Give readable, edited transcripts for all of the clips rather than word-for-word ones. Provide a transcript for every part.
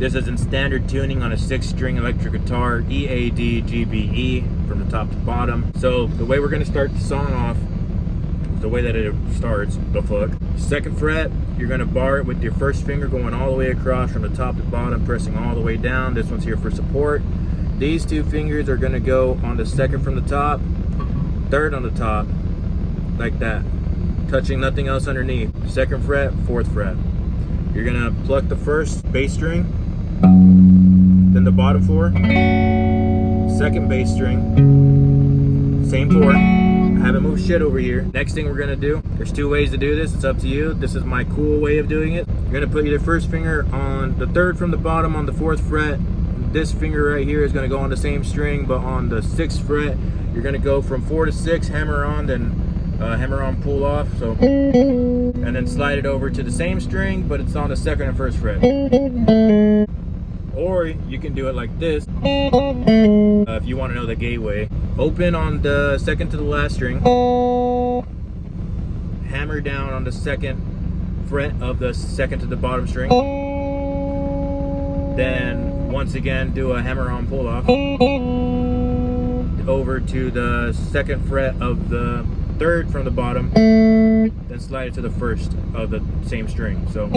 This is in standard tuning on a 6-string electric guitar, E, A, D, G, B, E, from the top to bottom. So the way we're going to start the song off, the way that it starts, the fuck. 2nd fret, you're going to bar it with your first finger going all the way across from the top to bottom, pressing all the way down. This one's here for support. These 2 fingers are going to go on the 2nd from the top, 3rd on the top, like that, touching nothing else underneath. 2nd fret, 4th fret. You're going to pluck the first bass string, then the bottom 4, 2nd bass string, same 4. I haven't moved shit over here. Next thing we're gonna do, there's 2 ways to do this, it's up to you. This is my cool way of doing it. You're gonna put your first finger on the 3rd from the bottom on the 4th fret. This finger right here is gonna go on the same string, but on the 6th fret, you're gonna go from 4 to 6, hammer on, then hammer on, pull off, so, and then slide it over to the same string, but it's on the 2nd and 1st fret. Or you can do it like this, if you want to know the gay way. Open on the 2nd to the last string, hammer down on the 2nd fret of the 2nd to the bottom string, then once again do a hammer on pull off over to the 2nd fret of the 3rd from the bottom, then slide it to the 1st of the same string. So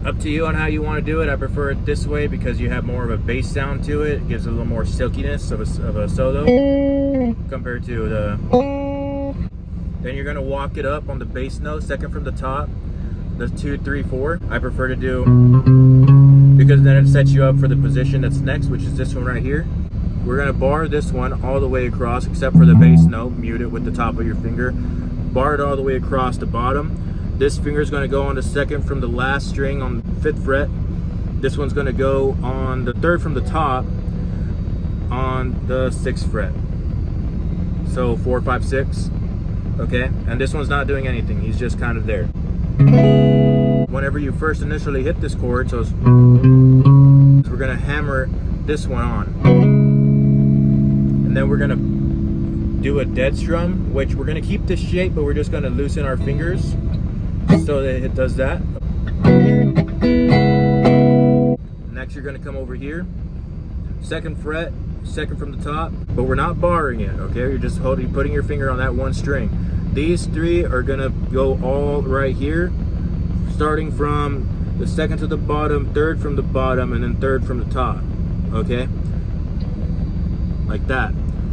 up to you on how you want to do it. I prefer it this way because you have more of a bass sound to it. It gives it a little more silkiness of a solo compared to the... Then you're going to walk it up on the bass note, 2nd from the top, the 2, 3, 4. I prefer to do, because then it sets you up for the position that's next, which is this one right here. We're going to bar this one all the way across, except for the bass note. Mute it with the top of your finger. Bar it all the way across the bottom. This finger is going to go on the 2nd from the last string on the 5th fret. This one's going to go on the 3rd from the top on the 6th fret. So 4, 5, 6. Okay, and this one's not doing anything. He's just kind of there. Whenever you first initially hit this chord, so we're going to hammer this one on. And then we're going to do a dead strum, which we're going to keep this shape, but we're just going to loosen our fingers so that it does that. Next, you're going to come over here, 2nd fret, 2nd from the top, but we're not barring it, okay? You're just putting your finger on that one string. These 3 are going to go all right here, starting from the 2nd to the bottom, 3rd from the bottom, and then 3rd from the top, okay? Like that.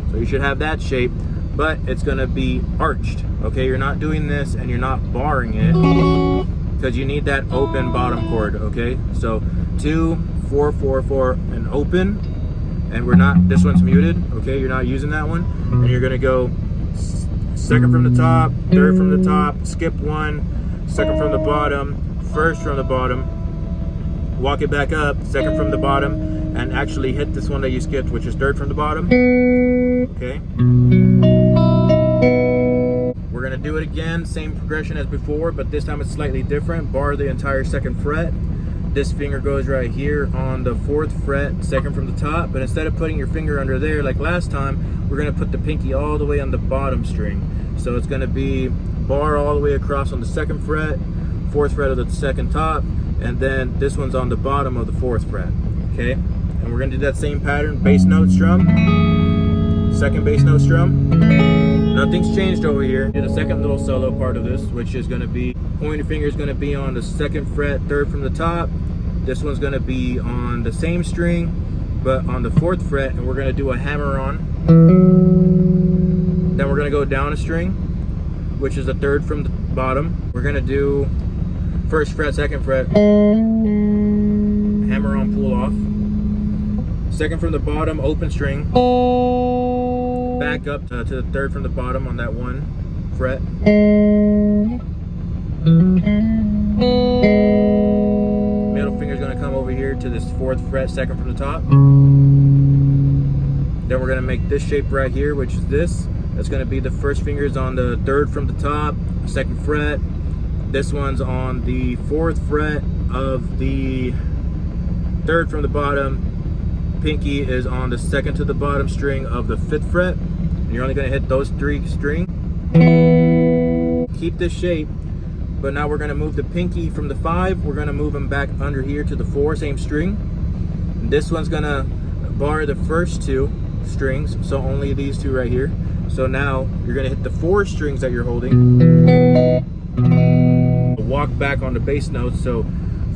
So you should have that shape, but it's going to be arched, okay? You're not doing this and you're not barring it because you need that open bottom chord, okay? So 2, 4, 4, 4, and open, and we're not, this one's muted, okay? You're not using that one, and you're going to go 2nd from the top, 3rd from the top, skip 1, 2nd from the bottom, 1st from the bottom, walk it back up, 2nd from the bottom, and actually hit this one that you skipped, which is 3rd from the bottom, okay? We're gonna do it again, same progression as before, but this time it's slightly different. Bar the entire 2nd fret. This finger goes right here on the 4th fret, 2nd from the top, but instead of putting your finger under there like last time, we're gonna put the pinky all the way on the bottom string. So it's gonna be bar all the way across on the 2nd fret, 4th fret of the 2nd top, and then this one's on the bottom of the 4th fret, okay? And we're gonna do that same pattern, bass note strum, 2nd bass note strum. Nothing's changed over here. Do the 2nd little solo part of this, which is gonna be, pointer finger is gonna be on the 2nd fret, 3rd from the top. This one's gonna be on the same string, but on the 4th fret, and we're gonna do a hammer on. Then we're gonna go down a string, which is the 3rd from the bottom. We're gonna do 1st fret, 2nd fret, hammer on, pull off. 2nd from the bottom, open string, back up to the 3rd from the bottom on that 1 fret. Middle finger's gonna come over here to this 4th fret, 2nd from the top. Then we're gonna make this shape right here, which is this. That's gonna be the first finger's on the 3rd from the top, 2nd fret. This one's on the 4th fret of the 3rd from the bottom. Pinky is on the 2nd to the bottom string of the 5th fret. And you're only gonna hit those 3 strings. Keep this shape, but now we're going to move the pinky from the 5. We're going to move them back under here to the 4, same string. This one's going to bar the first 2 strings, so only these 2 right here. So now you're going to hit the 4 strings that you're holding. Walk back on the bass notes, so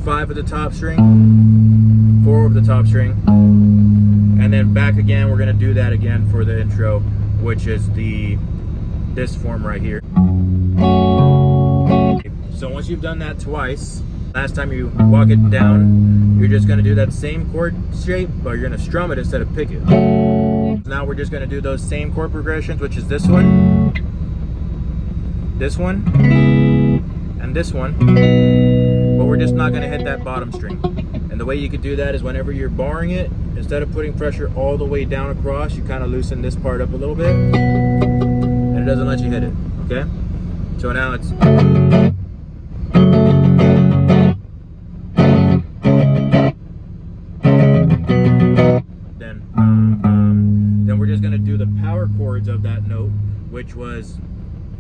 5 of the top string, 4 of the top string, and then back again. We're going to do that again for the intro, which is this form right here. So once you've done that twice, last time you walk it down, you're just going to do that same chord shape, but you're going to strum it instead of pick it. Now we're just going to do those same chord progressions, which is this one, and this one, but we're just not going to hit that bottom string. And the way you could do that is whenever you're barring it, instead of putting pressure all the way down across, you kind of loosen this part up a little bit, and it doesn't let you hit it, okay? So now it's... Then we're just going to do the power chords of that note, which was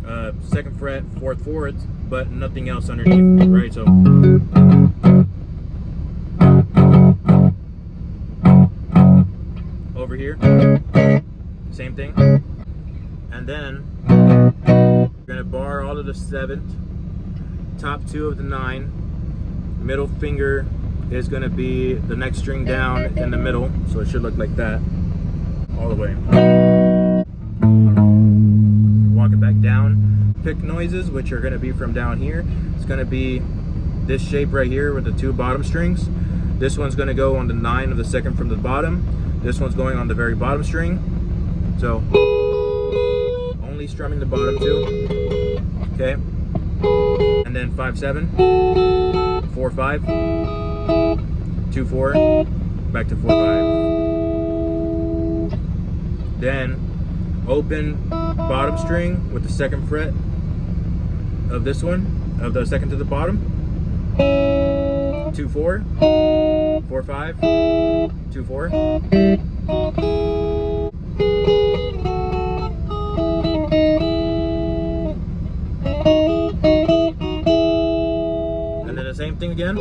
2nd fret, 4th, 4th, but nothing else underneath, right? So over here, same thing. And then we're going to bar all of the 7th, top 2 of the 9, middle finger is going to be the next string down in the middle, so it should look like that all the way. Walk it back down. Pick noises, which are going to be from down here. It's going to be this shape right here with the 2 bottom strings. This one's going to go on the 9 of the 2nd from the bottom. This one's going on the very bottom string. So only strumming the bottom 2. Okay. And then 5-7, 4-5, 2-4, back to 4-5. Then open bottom string with the 2nd fret of this one, of the 2nd to the bottom. 2-4, 4-5, 2-4. And then the same thing again.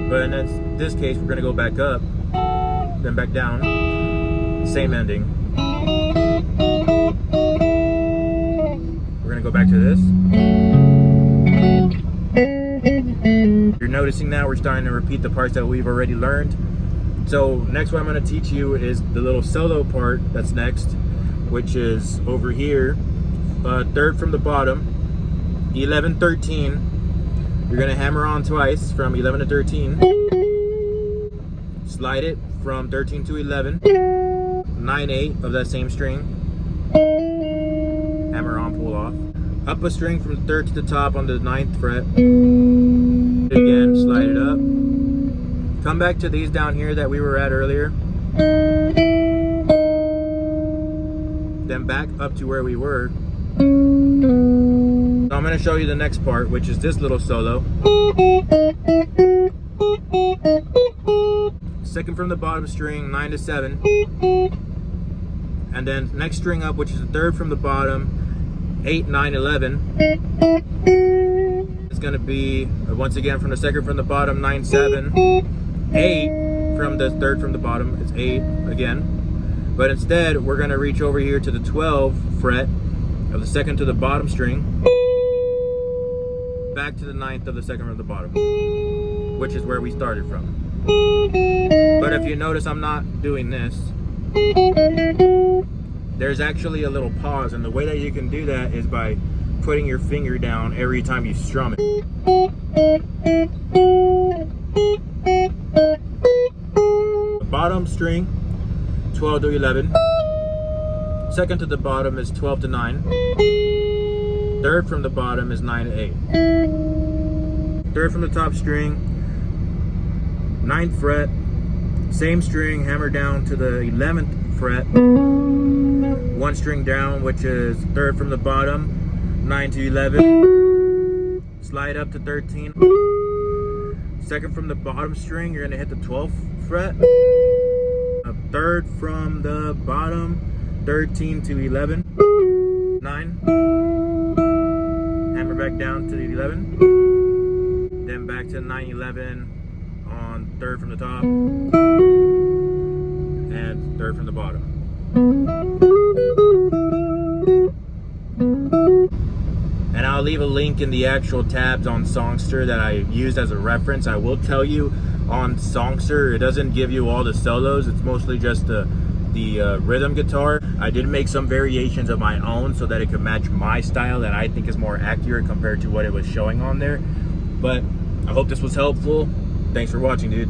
But in this case, we're going to go back up, then back down, same ending. We're going to go back to this. You're noticing now we're starting to repeat the parts that we've already learned. So next what I'm going to teach you is the little solo part that's next, which is over here, 3rd from the bottom, 11, 13. You're going to hammer on twice from 11 to 13. Slide it from 13 to 11. 9-8 of that same string. Hammer on, pull off. Up a string from the 3rd to the top on the 9th fret. Again, slide it up. Come back to these down here that we were at earlier. Then back up to where we were. So I'm going to show you the next part, which is this little solo. 2nd from the bottom string, 9 to 7. And then next string up, which is the 3rd from the bottom, 8, 9, 11. It's going to be, once again, from the 2nd from the bottom, 9, 7. 8 from the 3rd from the bottom, it's 8 again. But instead, we're going to reach over here to the 12th fret of the 2nd to the bottom string, back to the 9th of the 2nd from the bottom, which is where we started from. But if you notice, I'm not doing this. There's actually a little pause, and the way that you can do that is by putting your finger down every time you strum it. The bottom string, 12 to 11. 2nd to the bottom is 12 to 9. 3rd from the bottom is 9 to 8. 3rd from the top string, 9th fret, same string, hammer down to the 11th fret. 1 string down, which is 3rd from the bottom, 9 to 11. Slide up to 13. 2nd from the bottom string, you're going to hit the 12th fret. 3rd from the bottom, 13 to 11. 9. back down to the 11, then back to 9/11 on 3rd from the top, and 3rd from the bottom. And I'll leave a link in the actual tabs on Songster that I used as a reference. I will tell you, on Songster, it doesn't give you all the solos. It's mostly just the rhythm guitar. I did make some variations of my own so that it could match my style that I think is more accurate compared to what it was showing on there. But I hope this was helpful. Thanks for watching, dude.